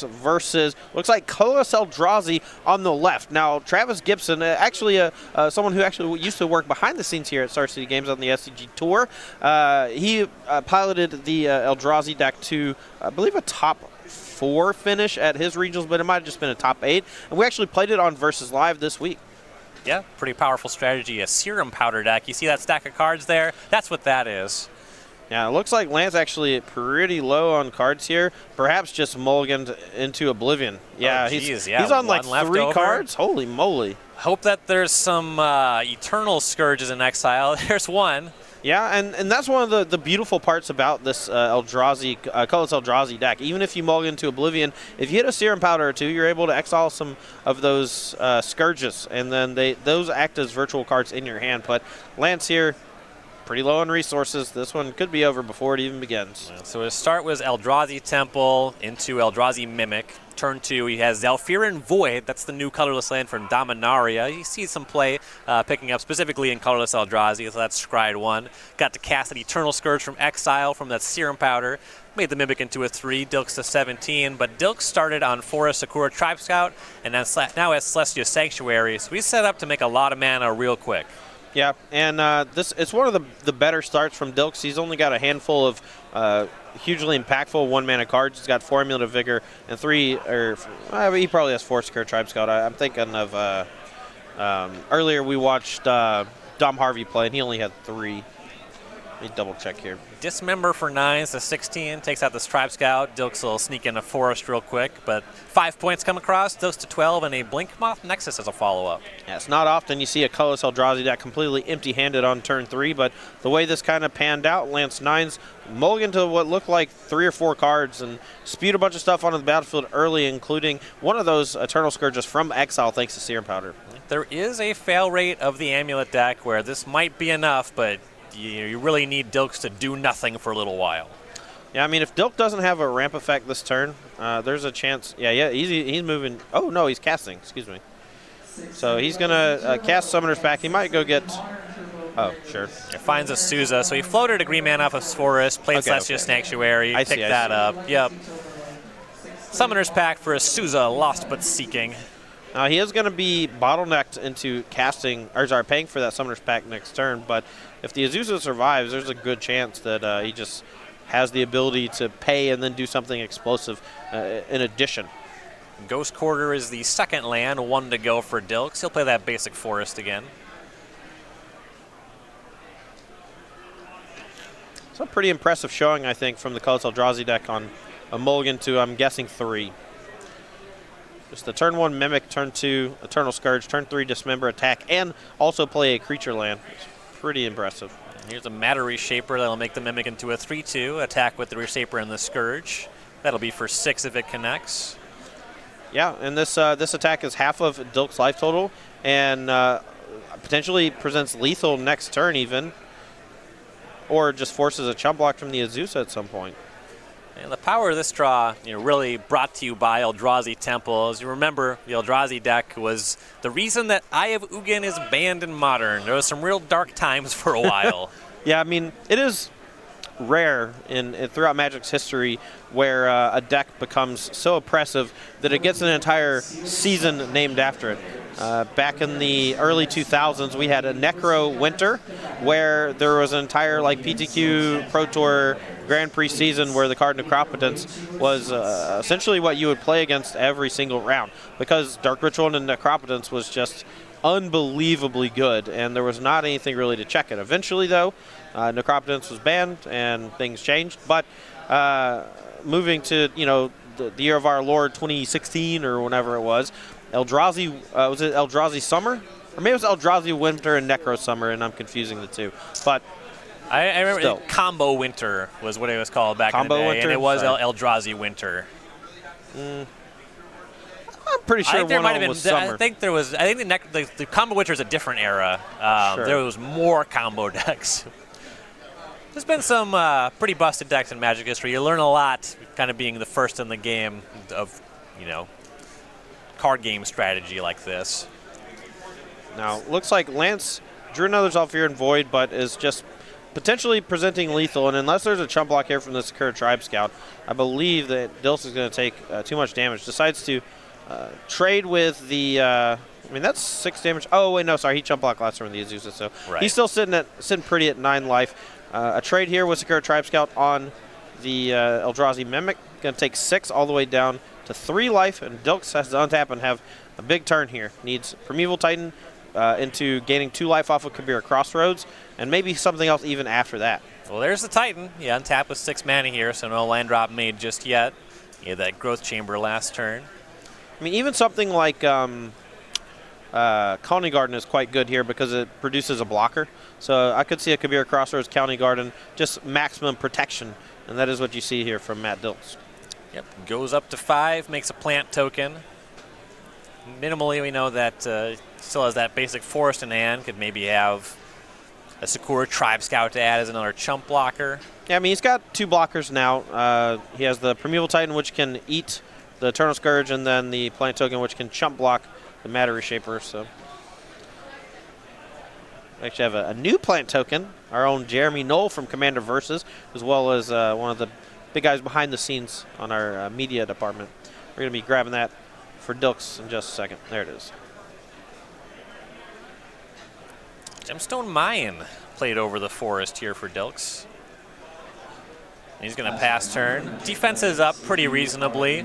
Dilks versus, looks like Colossus Eldrazi on the left. Now, Travis Gibson, actually someone who actually used to work behind the scenes here at Star City Games on the SCG Tour, he piloted the Eldrazi deck to, I believe, a top 4 finish at his regionals, but it might have just been a top 8. And we actually played it on Versus Live this week. Yeah, pretty powerful strategy. A Serum Powder deck. You see that stack of cards there? That's what that is. Yeah, it looks like Lance actually pretty low on cards here. Perhaps just mulliganed into Oblivion. Yeah, he's on like 3 cards. Holy moly. Hope that there's some Eternal Scourges in exile. There's one. Yeah, and that's one of the beautiful parts about this Colossus Eldrazi deck. Even if you mulligan to Oblivion, if you hit a Serum Powder or 2, you're able to exile some of those Scourges, and then those act as virtual cards in your hand. But Lance here, pretty low on resources. This one could be over before it even begins. So his start was Eldrazi Temple into Eldrazi Mimic. Turn 2, he has Zhalfirin Void. That's the new colorless land from Dominaria. You see some play picking up specifically in colorless Eldrazi, so that's Scryed 1. Got to cast an Eternal Scourge from exile from that Serum Powder. Made the Mimic into a 3, Dilks to 17, but Dilks started on Forest Sakura Tribe Scout and then now has Celestia Sanctuary, so he's set up to make a lot of mana real quick. Yeah, and it's one of the better starts from Dilks. He's only got a handful of hugely impactful 1-mana cards. He's got 4 Amulet of Vigor and 3, he probably has 4 Sakura Tribe Scout. I'm thinking of earlier we watched Dom Harvey play, and he only had 3. Let me double check here. Dismember for 9s to 16, takes out this Tribe Scout. Dilks will sneak in a Forest real quick, but 5 points come across. Dilks to 12, and a Blink Moth Nexus as a follow-up. Yeah, it's not often you see a Colossus Eldrazi deck completely empty-handed on turn 3, but the way this kind of panned out, Lance 9's mulligan to what looked like 3 or 4 cards and spewed a bunch of stuff onto the battlefield early, including one of those Eternal Scourges from exile thanks to Serum Powder. There is a fail rate of the Amulet deck where this might be enough, but you really need Dilks to do nothing for a little while. Yeah, I mean, if Dilk doesn't have a ramp effect this turn, there's a chance. Yeah, he's moving. Oh, no, he's casting. Excuse me. So he's going to cast Summoner's Pact. He might go get... Oh, sure. It finds a Souza. So he floated a green mana off of Forest, played Celestia Sanctuary, picked that up. Yep. Summoner's Pact for a Souza, lost but seeking. Now, he is going to be bottlenecked into paying for that Summoner's Pact next turn, but if the Azusa survives, there's a good chance that he just has the ability to pay and then do something explosive in addition. Ghost Quarter is the second land, 1 to go for Dilks. He'll play that basic Forest again. It's a pretty impressive showing, I think, from the Colossus Eldrazi deck on a mulligan to, I'm guessing, 3. Just the turn 1 Mimic, turn 2 Eternal Scourge, turn 3 Dismember, attack, and also play a creature land. It's pretty impressive. Here's a Matter Reshaper that'll make the Mimic into a 3/2. Attack with the Reshaper and the Scourge. That'll be for 6 if it connects. Yeah, and this attack is half of Dilk's life total, and potentially presents lethal next turn even, or just forces a chump block from the Azusa at some point. And the power of this draw, really brought to you by Eldrazi Temple. As you remember, the Eldrazi deck was the reason that Eye of Ugin is banned in Modern. There was some real dark times for a while. Yeah, I mean, it is rare throughout Magic's history where a deck becomes so oppressive that it gets an entire season named after it. Back in the early 2000s, we had a Necro Winter where there was an entire PTQ Pro Tour Grand Prix season where the card Necropotence was essentially what you would play against every single round because Dark Ritual and Necropotence was just unbelievably good, and there was not anything really to check it. Eventually, though, Necropotence was banned and things changed, but moving to the year of our Lord 2016 or whenever it was, Eldrazi, was it Eldrazi Summer? Or maybe it was Eldrazi Winter and Necro Summer, and I'm confusing the two. But I remember Combo Winter was what it was called back in the day, Winter? And it was Eldrazi Winter. I'm pretty sure one of them was Summer. I think the Combo Winter is a different era. Sure. There was more combo decks. There's been some pretty busted decks in Magic history. You learn a lot kind of being the first in the game of, card game strategy like this. Now, looks like Lance drew another Zhalfirin Void, but is just potentially presenting lethal, and unless there's a chump block here from the Sakura Tribe Scout, I believe that Dilks is going to take too much damage. Decides to trade with the, I mean, that's 6 damage. Oh, wait, no, sorry, he chump blocked last turn with the Azusa, so he's still sitting pretty at 9 life. A trade here with Sakura Tribe Scout on the Eldrazi Mimic. Going to take 6 all the way down to 3 life, and Dilks has to untap and have a big turn here. Needs Primeval Titan into gaining 2 life off of Kabira Crossroads, and maybe something else even after that. Well, there's the Titan. Yeah, untap with 6 mana here, so no land drop made just yet. Yeah, that Growth Chamber last turn. I mean, even something like Colony Garden is quite good here because it produces a blocker. So I could see a Kabira Crossroads, Colony Garden, just maximum protection, and that is what you see here from Matt Dilks. Yep, goes up to 5, makes a plant token. Minimally, we know that still has that basic forest in hand. Could maybe have a Sakura Tribe Scout to add as another chump blocker. Yeah, I mean, he's got 2 blockers now. He has the Primeval Titan, which can eat the Eternal Scourge, and then the plant token, which can chump block the Matter Reshaper. So we actually have a new plant token, our own Jeremy Knoll from Commander Versus, as well as one of the big guys behind the scenes on our media department. We're going to be grabbing that for Dilks in just a second. There it is. Gemstone Mayan played over the forest here for Dilks. He's going to pass turn. Defense is up pretty reasonably.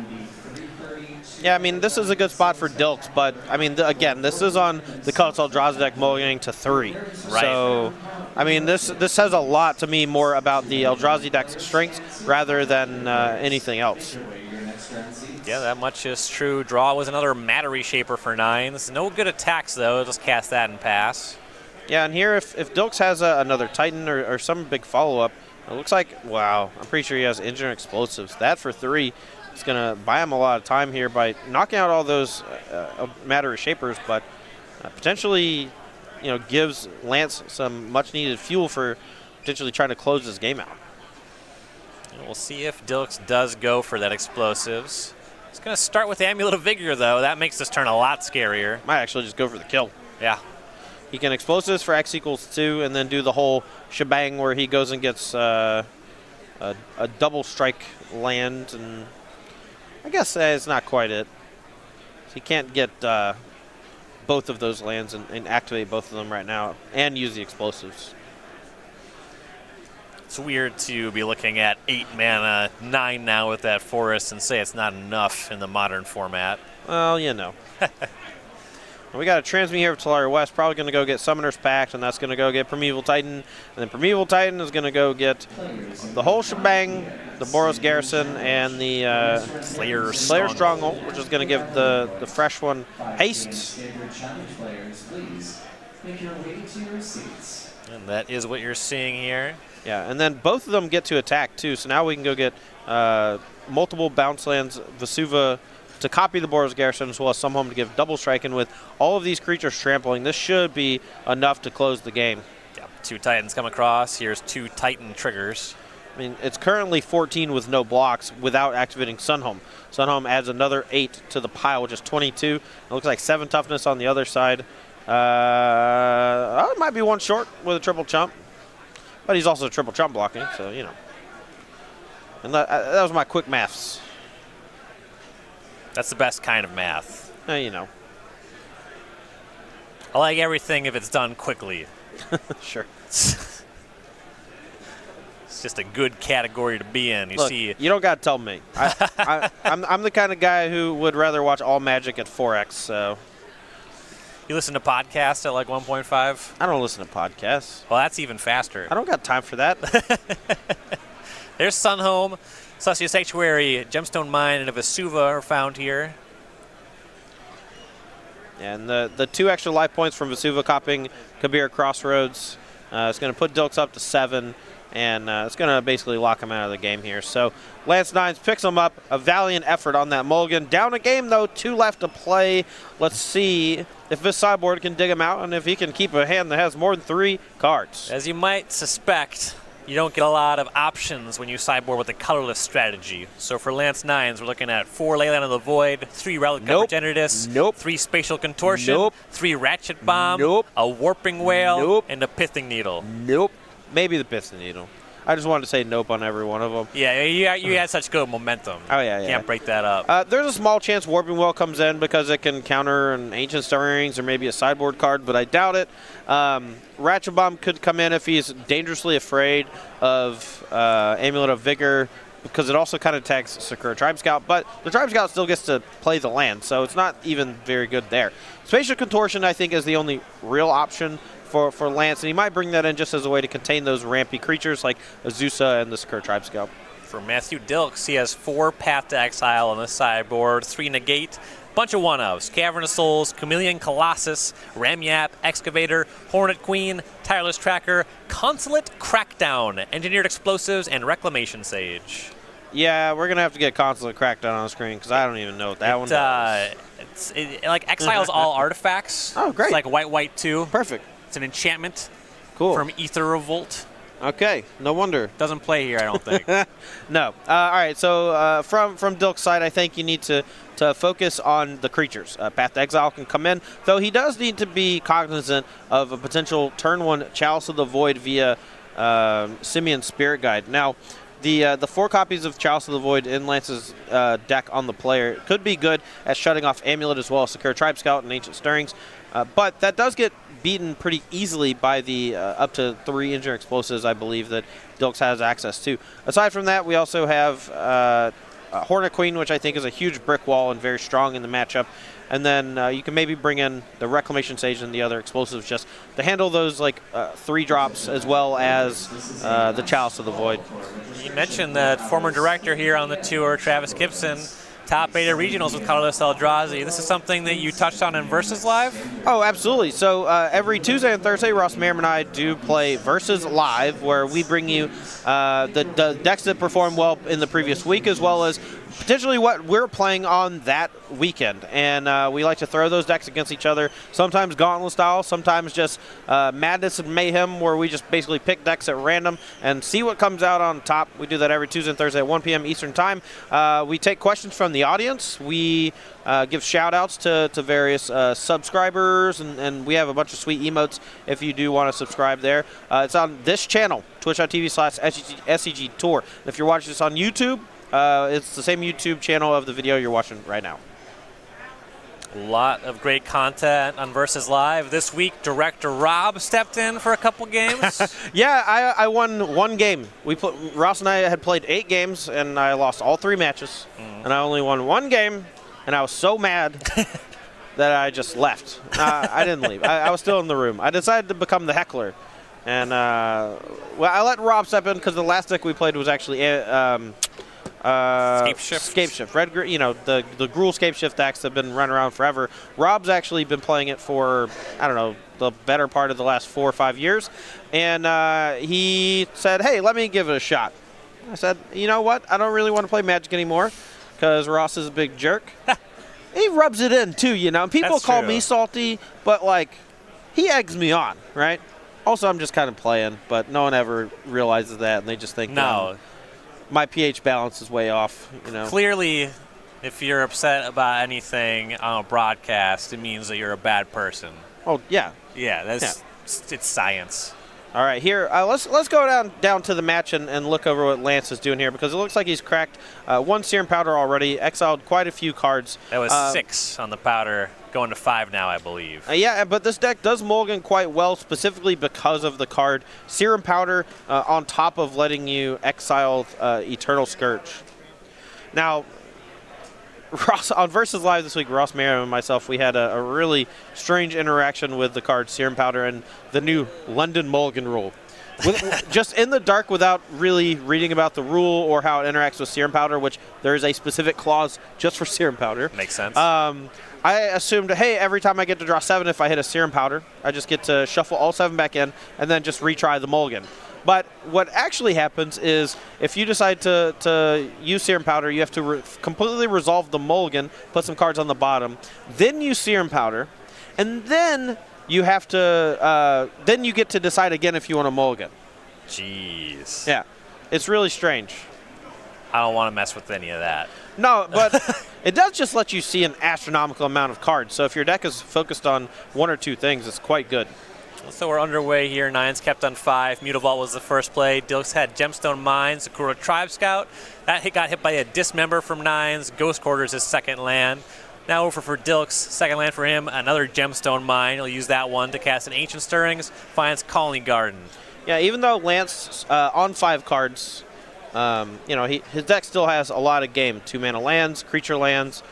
Yeah, I mean, this is a good spot for Dilks, but, I mean, again, this is on the Colorless Eldrazi deck mulliganing to 3. Right. So, I mean, this says a lot to me more about the Eldrazi deck's strengths rather than anything else. Yeah, that much is true. Draw was another Matter Reshaper for 9s. No good attacks, though. Just cast that and pass. Yeah, and here, if Dilks has another Titan or some big follow-up, it looks like, wow, I'm pretty sure he has Engine Explosives. That for 3 is going to buy him a lot of time here by knocking out all those Matter Reshapers, but potentially, you know, gives Lance some much-needed fuel for potentially trying to close this game out. And we'll see if Dilks does go for that Explosives. He's going to start with the Amulet of Vigor, though. That makes this turn a lot scarier. Might actually just go for the kill. Yeah. He can Explosives for X equals 2 and then do the whole shebang where he goes and gets a double strike land, and I guess it's not quite it. He can't get both of those lands and activate both of them right now and use the Explosives. It's weird to be looking at 8 mana, 9 now with that forest and say it's not enough in the modern format. Well, you know. We got a Transmute here of Talaria West, probably going to go get Summoner's Pact, and that's going to go get Primeval Titan. And then Primeval Titan is going to go get the whole shebang, the Boros Garrison, and the Slayer Stronghold, which is going to give the fresh one haste. And that is what you're seeing here. Yeah, and then both of them get to attack, too. So now we can go get multiple bounce lands, Vesuva, to copy the Boros Garrison, as well as some home to give double strike. And with all of these creatures trampling, this should be enough to close the game. Yeah, 2 Titans come across. Here's 2 Titan triggers. I mean, it's currently 14 with no blocks without activating Sunhome. Sunhome adds another 8 to the pile, which is 22. It looks like 7 toughness on the other side. It might be 1 short with a triple chump, but he's also triple chump blocking, so, you know. And that was my quick maths. That's the best kind of math. You know. I like everything if it's done quickly. Sure. It's just a good category to be in. Look, you don't got to tell me. I'm the kind of guy who would rather watch all Magic at 4X, so. You listen to podcasts at like 1.5? I don't listen to podcasts. Well, that's even faster. I don't got time for that. There's Sunhome, Celestial Sanctuary, Gemstone Mine, and a Vesuva are found here. And the 2 extra life points from Vesuva copying Kabira Crossroads. It's going to put Dilks up to 7, and it's going to basically lock him out of the game here. So Lance Nines picks him up. A valiant effort on that mulligan. Down a game, though. 2 left to play. Let's see if this sideboard can dig him out and if he can keep a hand that has more than 3 cards. As you might suspect, you don't get a lot of options when you sideboard with a colorless strategy. So for Lance Nines, we're looking at 4 Leyline of the Void, 3 Relic Progenitus, 3 Spatial Contortion, 3 Ratchet Bomb, a Warping Whale, and a Pithing Needle. maybe the Pithing Needle. I just wanted to say nope on every one of them. Yeah, you had such good momentum. Oh, yeah. Can't break that up. There's a small chance Warping Well comes in because it can counter an Ancient Stirrings or maybe a sideboard card, but I doubt it. Ratchet Bomb could come in if he's dangerously afraid of Amulet of Vigor, because it also kind of attacks Sakura Tribe Scout, but the Tribe Scout still gets to play the land, so it's not even very good there. Spatial Contortion, I think, is the only real option for Lance, and he might bring that in just as a way to contain those rampy creatures like Azusa and the Sakura Tribe Scout. For Matthew Dilks, he has 4 Path to Exile on the sideboard, 3 Negate, bunch of one-ofs: Cavern of Souls, Chameleon Colossus, Ramyap, Excavator, Hornet Queen, Tireless Tracker, Consulate Crackdown, Engineered Explosives, and Reclamation Sage. Yeah, we're going to have to get Consulate Crackdown on the screen because I don't even know what that one does. Like, exiles all artifacts. Oh, great. It's like white, too. Perfect. It's an enchantment. Cool. From Ether Revolt. Okay, no wonder. Doesn't play here, I don't think. No. All right, so from Dilk's side, I think you need to focus on the creatures. Path to Exile can come in, though he does need to be cognizant of a potential turn 1 Chalice of the Void via Simian Spirit Guide. Now, the 4 copies of Chalice of the Void in Lance's deck on the player could be good at shutting off Amulet as well as Sakura Tribe Scout and Ancient Stirrings, but that does get beaten pretty easily by the up to 3 Engineered Explosives, I believe, that Dilks has access to. Aside from that, we also have Hornet Queen, which I think is a huge brick wall and very strong in the matchup. And then you can maybe bring in the Reclamation Sage and the other explosives just to handle those 3 drops, as well as the Chalice of the Void. You mentioned that former director here on the tour, Travis Gibson, top beta regionals with Colorless Eldrazi. This is something that you touched on in Versus Live? Oh, absolutely. So every Tuesday and Thursday, Ross Merriam and I do play Versus Live, where we bring you the decks that performed well in the previous week, as well as potentially what we're playing on that weekend. And we like to throw those decks against each other, sometimes Gauntlet style, sometimes just Madness and Mayhem, where we just basically pick decks at random and see what comes out on top. We do that every Tuesday and Thursday at 1 p.m. Eastern Time. We take questions from the audience. We give shout-outs to various subscribers, and we have a bunch of sweet emotes if you do want to subscribe there. It's on this channel, twitch.tv/SCG Tour. If you're watching this on YouTube, it's the same YouTube channel of the video you're watching right now. A lot of great content on Versus Live. This week, Director Rob stepped in for a couple games. Yeah, I won 1 game. Ross and I had played 8 games, and I lost all 3 matches. And I only won 1 game, and I was so mad that I just left. I didn't leave. I was still in the room. I decided to become the heckler. And, I let Rob step in because the last deck we played was actually Scapeshift. Red, the Gruul Scapeshift decks have been running around forever. Rob's actually been playing it for, I don't know, the better part of the last 4 or 5 years. And he said, hey, let me give it a shot. I said, you know what? I don't really want to play Magic anymore because Ross is a big jerk. He rubs it in, too, People That's call true. me salty, but, he eggs me on, right? Also, I'm just kind of playing, but no one ever realizes that, and they just think my pH balance is way off. Clearly, if you're upset about anything on a broadcast, it means that you're a bad person. Oh, yeah. Yeah, it's science. All right, here, let's go down to the match and look over what Lance is doing here, because it looks like he's cracked 1 Serum Powder already, exiled quite a few cards. That was 6 on the powder, going to 5 now, I believe. Yeah, but this deck does mulligan quite well, specifically because of the card Serum Powder on top of letting you exile Eternal Scourge. Now, Ross, on Versus Live this week, Ross Merriam and myself, we had a really strange interaction with the card Serum Powder and the new London Mulligan rule. Just in the dark without really reading about the rule or how it interacts with Serum Powder, which there is a specific clause just for Serum Powder. Makes sense. I assumed, hey, every time I get to draw 7, if I hit a Serum Powder, I just get to shuffle all 7 back in and then just retry the mulligan. But what actually happens is if you decide to use Serum Powder, you have to completely resolve the mulligan, put some cards on the bottom, then use Serum Powder, and then you have to then you get to decide again if you want to mulligan. Jeez. Yeah, it's really strange. I don't want to mess with any of that. No, but it does just let you see an astronomical amount of cards. So if your deck is focused on 1 or 2 things, it's quite good. So we're underway here. Nines kept on 5. Mutavault was the first play. Dilks had Gemstone Mine, Sakura Tribe Scout. That got hit by a Dismember from Nines. Ghost Quarters his second land. Now over for Dilks, second land for him, another Gemstone Mine. He'll use that one to cast an Ancient Stirrings, finds Colony Garden. Yeah, even though Lance on 5 cards, his deck still has a lot of game. 2-mana lands, creature lands.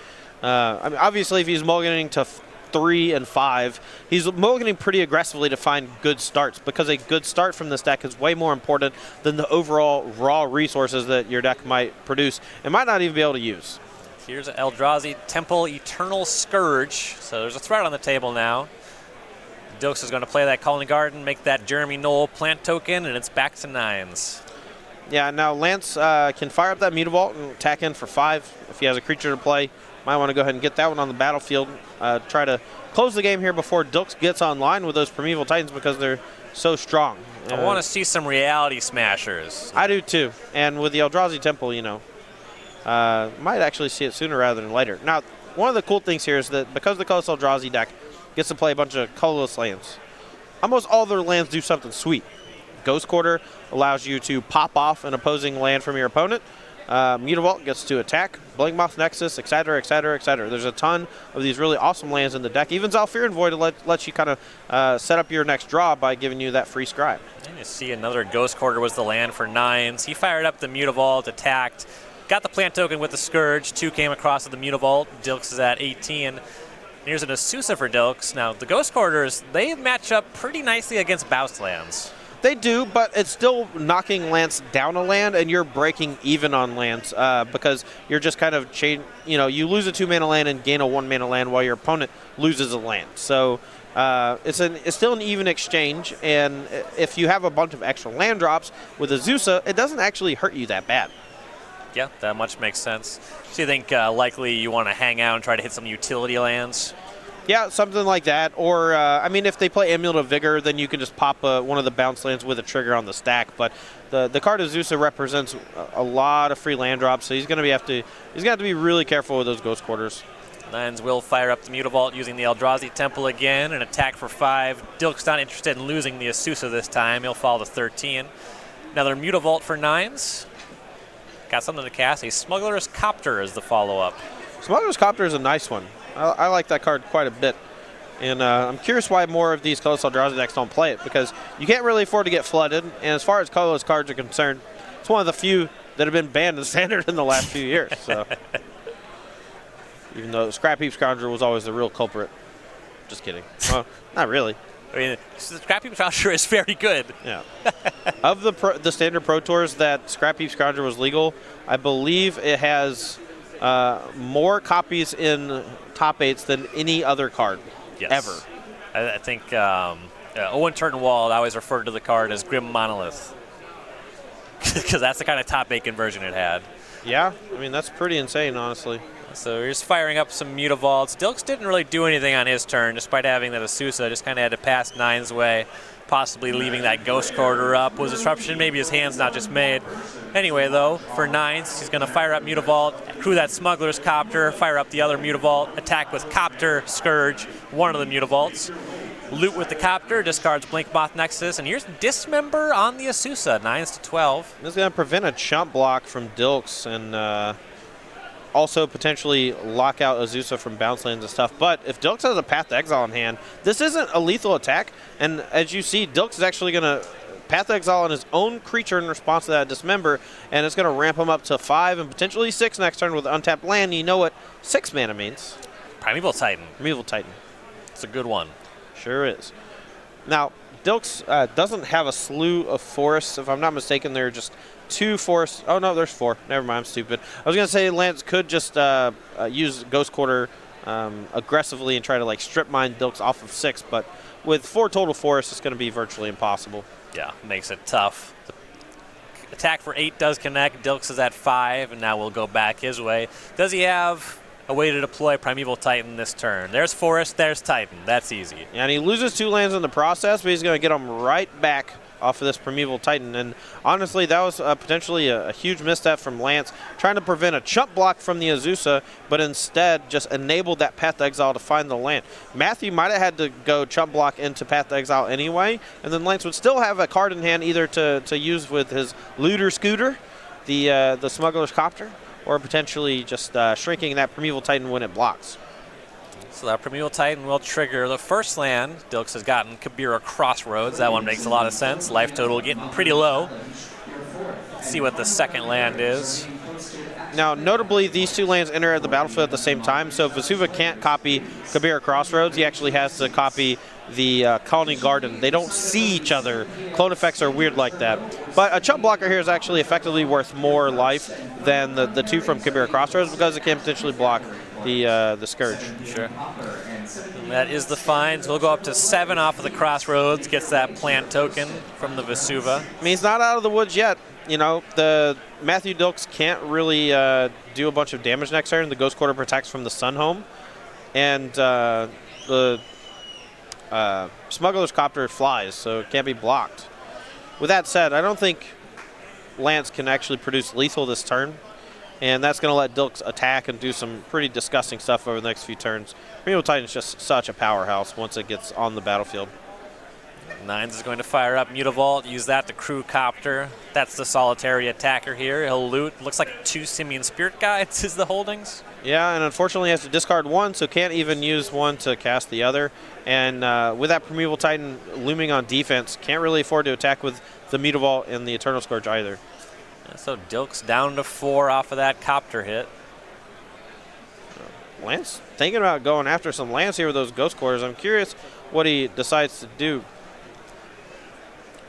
Obviously, if he's mulliganing to 3 and 5, he's mulliganing pretty aggressively to find good starts, because a good start from this deck is way more important than the overall raw resources that your deck might produce and might not even be able to use. Here's an Eldrazi Temple Eternal Scourge. So there's a threat on the table now. Dilks is going to play that Colony Garden, make that Jeremy Knoll plant token, and it's back to Nines. Yeah, now Lance can fire up that Mutavault and attack in for 5 if he has a creature to play. Might want to go ahead and get that one on the battlefield. Try to close the game here before Dilks gets online with those Primeval Titans, because they're so strong. I want to see some Reality Smashers. I do too. And with the Eldrazi Temple, might actually see it sooner rather than later. Now, one of the cool things here is that because the colorless Eldrazi deck gets to play a bunch of colorless lands, almost all their lands do something sweet. Ghost Quarter allows you to pop off an opposing land from your opponent. Mutavault gets to attack, Blinkmoth Nexus, etc., etc., etc. There's a ton of these really awesome lands in the deck. Even Zalfir and Void lets you kind of set up your next draw by giving you that free Scribe. And you see another Ghost Quarter was the land for Nines. He fired up the Mutavault, attacked, got the plant token with the Scourge. 2 came across with the Mutavault. Dilks is at 18. Here's an Asusa for Dilks. Now, the Ghost Quarters, they match up pretty nicely against Boust lands. They do, but it's still knocking Lance down a land, and you're breaking even on lands because you're just kind of you lose a 2-mana land and gain a 1-mana land while your opponent loses a land. So it's still an even exchange, and if you have a bunch of extra land drops with Azusa, it doesn't actually hurt you that bad. Yeah, that much makes sense. So you think likely you want to hang out and try to hit some utility lands? Yeah, something like that. Or, if they play Amulet of Vigor, then you can just pop one of the bounce lands with a trigger on the stack. But the card Azusa represents a lot of free land drops, so he's going to have to be really careful with those Ghost Quarters. Nines will fire up the Mutavault using the Eldrazi Temple again, and attack for 5. Dilk's not interested in losing the Asusa this time. He'll fall to 13. Another Mutavault for Nines. Got something to cast. A Smuggler's Copter is the follow-up. Smuggler's Copter is a nice one. I like that card quite a bit. And I'm curious why more of these colorless Eldrazi decks don't play it, because you can't really afford to get flooded. And as far as colorless cards are concerned, it's one of the few that have been banned in Standard in the last few years. So, even though Scrap Heap Scoundrel was always the real culprit. Just kidding. Well, not really. I mean, the Scrap Heap Scoundrel is very good. Yeah. Of the Standard Pro Tours that Scrap Heap Scoundrel was legal, I believe it has more copies in top 8s than any other card ever. I think Owen Turtenwald always referred to the card as Grim Monolith, because that's the kind of top 8 conversion it had. Yeah, I mean, that's pretty insane, honestly. So he's firing up some Mutavaults. Dilks didn't really do anything on his turn, despite having that Asusa. Just kind of had to pass Nine's way, possibly leaving that Ghost Quarter up. Was disruption, maybe his hand's not just made. Anyway, though, for Nines, he's going to fire up Mutavault, crew that Smuggler's Copter, fire up the other Mutavault, attack with Copter, Scourge, one of the Mutavaults. Loot with the Copter, discards Blinkmoth Nexus, and here's Dismember on the Asusa, 9s to 12. This is going to prevent a chump block from Dilks and also potentially lock out Azusa from bounce lands and stuff. But if Dilks has a Path to Exile in hand, this isn't a lethal attack. And as you see, Dilks is actually going to Path to Exile on his own creature in response to that Dismember, and it's going to ramp him up to 5 and potentially 6 next turn with untapped land. You know what 6 mana means? Primeval Titan. Primeval Titan. It's a good one. Sure is. Now, Dilks doesn't have a slew of forests. If I'm not mistaken, there are just 2 forests. Oh, no, there's 4. Never mind, I'm stupid. I was going to say Lance could just use Ghost Quarter aggressively and try to strip mine Dilks off of 6, but with 4 total forests, it's going to be virtually impossible. Yeah, makes it tough. The attack for 8 does connect. Dilks is at 5, and now we'll go back his way. Does he have a way to deploy Primeval Titan this turn? There's Forest, there's Titan. That's easy. Yeah, and he loses 2 lands in the process, but he's going to get them right back off of this Primeval Titan. And honestly, that was potentially a huge misstep from Lance, trying to prevent a chump block from the Azusa, but instead just enabled that Path to Exile to find the land. Matthew might have had to go chump block into Path to Exile anyway, and then Lance would still have a card in hand either to use with his Looter Scooter, the Smuggler's Copter, or potentially just shrinking that Primeval Titan when it blocks. So that Primeval Titan will trigger the first land. Dilks has gotten Kabira Crossroads. That one makes a lot of sense. Life total getting pretty low. Let's see what the second land is. Now, notably, these two lands enter the battlefield at the same time, so if Vesuva can't copy Kabira Crossroads, he actually has to copy the Colony Garden. They don't see each other. Clone effects are weird like that. But a chump blocker here is actually effectively worth more life than the two from Kabira Crossroads because it can potentially block the Scourge. Sure. And that is the find. So we'll go up to 7 off of the Crossroads. Gets that plant token from the Vesuva. I mean, he's not out of the woods yet. You know, the Matthew Dilks can't really do a bunch of damage next turn. The Ghost Quarter protects from the Sun Home. And the Smuggler's Copter flies, so it can't be blocked. With that said, I don't think Lance can actually produce lethal this turn. And that's going to let Dilks attack and do some pretty disgusting stuff over the next few turns. Primeval Titan is just such a powerhouse once it gets on the battlefield. Nines is going to fire up Mutavault, use that to crew Copter. That's the solitary attacker here. He'll loot. Looks like 2 Simian Spirit Guides is the holdings. Yeah, and unfortunately he has to discard one, so can't even use one to cast the other. And with that Primeval Titan looming on defense, can't really afford to attack with the Mutavault and the Eternal Scourge either. So Dilks down to 4 off of that Copter hit. Lance thinking about going after some lands here with those Ghost Quarters. I'm curious what he decides to do.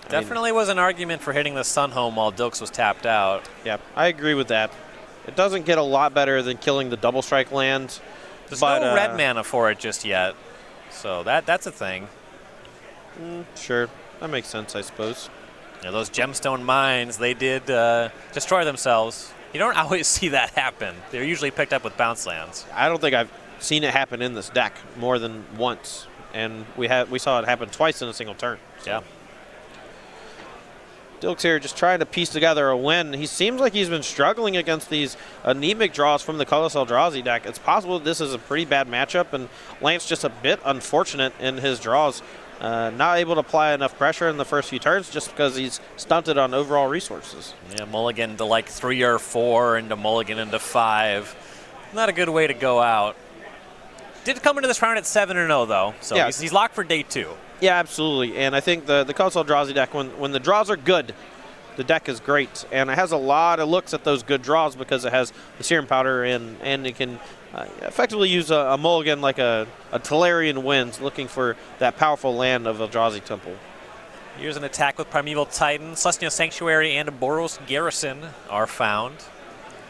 Definitely was an argument for hitting the Sun Home while Dilks was tapped out. Yeah, I agree with that. It doesn't get a lot better than killing the Double Strike land. There's no red mana for it just yet. So that's a thing. Sure, that makes sense, I suppose. You know, those Gemstone Mines, they did destroy themselves. You don't always see that happen. They're usually picked up with bounce lands. I don't think I've seen it happen in this deck more than once. And we saw it happen twice in a single turn. So. Yeah. Dilks here just trying to piece together a win. He seems like he's been struggling against these anemic draws from the Colorless Eldrazi deck. It's possible this is a pretty bad matchup, and Lance just a bit unfortunate in his draws. Not able to apply enough pressure in the first few turns just because he's stunted on overall resources. Yeah, mulligan to like 3 or 4 into mulligan into 5. Not a good way to go out. Did come into this round at 7-0 though, so yeah. he's locked for day 2. Yeah, absolutely. And I think the Colorless Eldrazi deck, when the draws are good, the deck is great. And it has a lot of looks at those good draws because it has the Serum Powder and it can effectively use a mulligan like a Tolarian Winds, looking for that powerful land of Eldrazi Temple. Here's an attack with Primeval Titan. Celestial Sanctuary and Boros Garrison are found.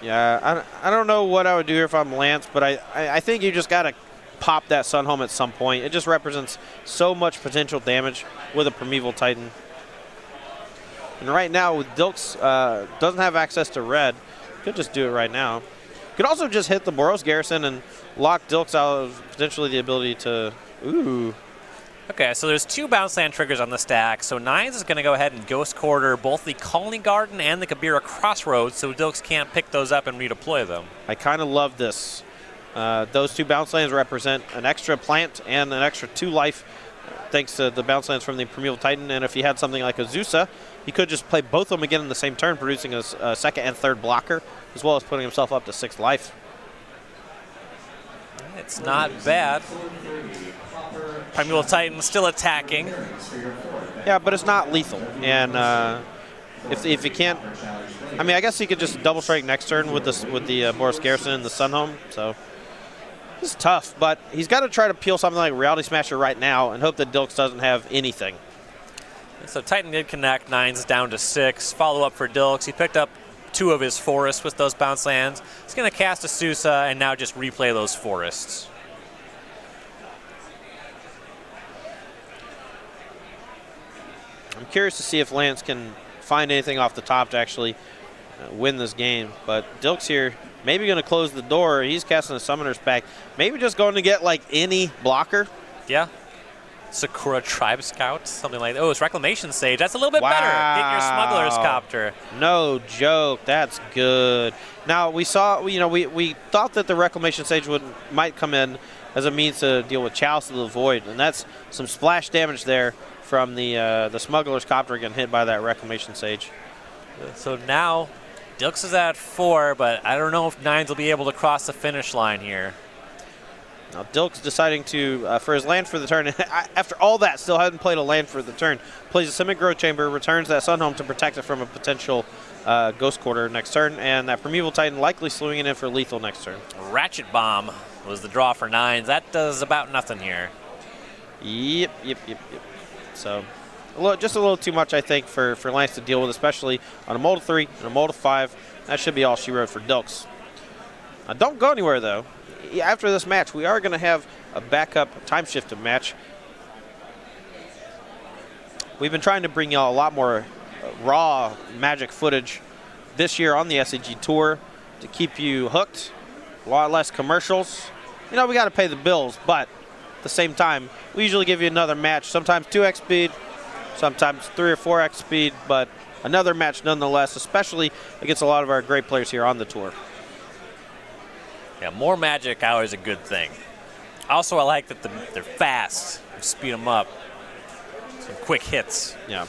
Yeah, I don't know what I would do here if I'm Lance, but I think you just got to pop that Sun Home at some point. It just represents so much potential damage with a Primeval Titan. And right now, with Dilks doesn't have access to red, could just do it right now. Could also just hit the Boros Garrison and lock Dilks out of potentially the ability to... Ooh. Okay, so there's 2 bounce land triggers on the stack. So Nines is going to go ahead and Ghost Quarter both the Colony Garden and the Kabira Crossroads, so Dilks can't pick those up and redeploy them. I kind of love this. Those 2 bounce lands represent an extra plant and an extra 2 life, thanks to the bounce lands from the Primeval Titan. And if he had something like Azusa, he could just play both of them again in the same turn, producing a second and third blocker, as well as putting himself up to 6 life. It's not bad. Primeval Titan still attacking. Yeah, but it's not lethal. And if he can't, I mean, I guess he could just double strike next turn with the Boros Garrison and the Sun Home. So it's tough, but he's got to try to peel something like Reality Smasher right now and hope that Dilks doesn't have anything. So Titan did connect. Nines down to 6. Follow up for Dilks. He picked up 2 of his forests with those bounce lands. He's going to cast a Sousa and now just replay those forests. I'm curious to see if Lance can find anything off the top to actually win this game. But Dilks here maybe going to close the door. He's casting a Summoner's Pact. Maybe just going to get like any blocker. Yeah. Sakura Tribe Scout, something like that. Oh, it's Reclamation Sage. That's a little bit better. Get your Smuggler's Copter. No joke. That's good. Now, we saw, we thought that the Reclamation Sage might come in as a means to deal with Chalice of the Void, and that's some splash damage there from the Smuggler's Copter getting hit by that Reclamation Sage. So now, Dilks is at 4, but I don't know if Nines will be able to cross the finish line here. Now, Dilks deciding to, for his land for the turn, after all that, still hasn't played a land for the turn. Plays a Simic Growth Chamber, returns that Sunhome to protect it from a potential Ghost Quarter next turn, and that Primeval Titan likely slewing it in for lethal next turn. Ratchet Bomb was the draw for Nines. That does about nothing here. Yep. So, just a little too much, I think, for Lance to deal with, especially on a Mold 3 and a Mold 5. That should be all she wrote for Dilks. Don't go anywhere, though. After this match, we are going to have a backup time-shifted match. We've been trying to bring y'all a lot more raw Magic footage this year on the SCG Tour to keep you hooked. A lot less commercials. We got to pay the bills, but at the same time, we usually give you another match, sometimes 2x speed, sometimes 3 or 4x speed, but another match nonetheless, especially against a lot of our great players here on the tour. Yeah, more Magic always a good thing. Also, I like that they're fast. You speed them up. Some quick hits. Yeah.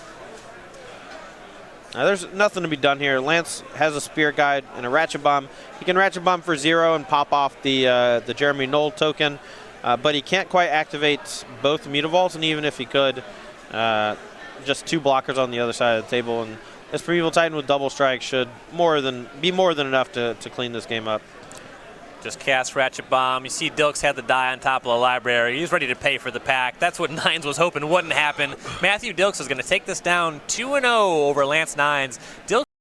Now, there's nothing to be done here. Lance has a Spear Guide and a Ratchet Bomb. He can Ratchet Bomb for 0 and pop off the Jeremy Knoll token, but he can't quite activate both Mutavaults, and even if he could, just 2 blockers on the other side of the table. And this Primeval Titan with Double Strike should be more than enough to clean this game up. Just cast Ratchet Bomb. You see Dilks had the die on top of the library. He's ready to pay for the pack. That's what Nines was hoping wouldn't happen. Matthew Dilks is going to take this down 2-0 over Lance Nines. Dilks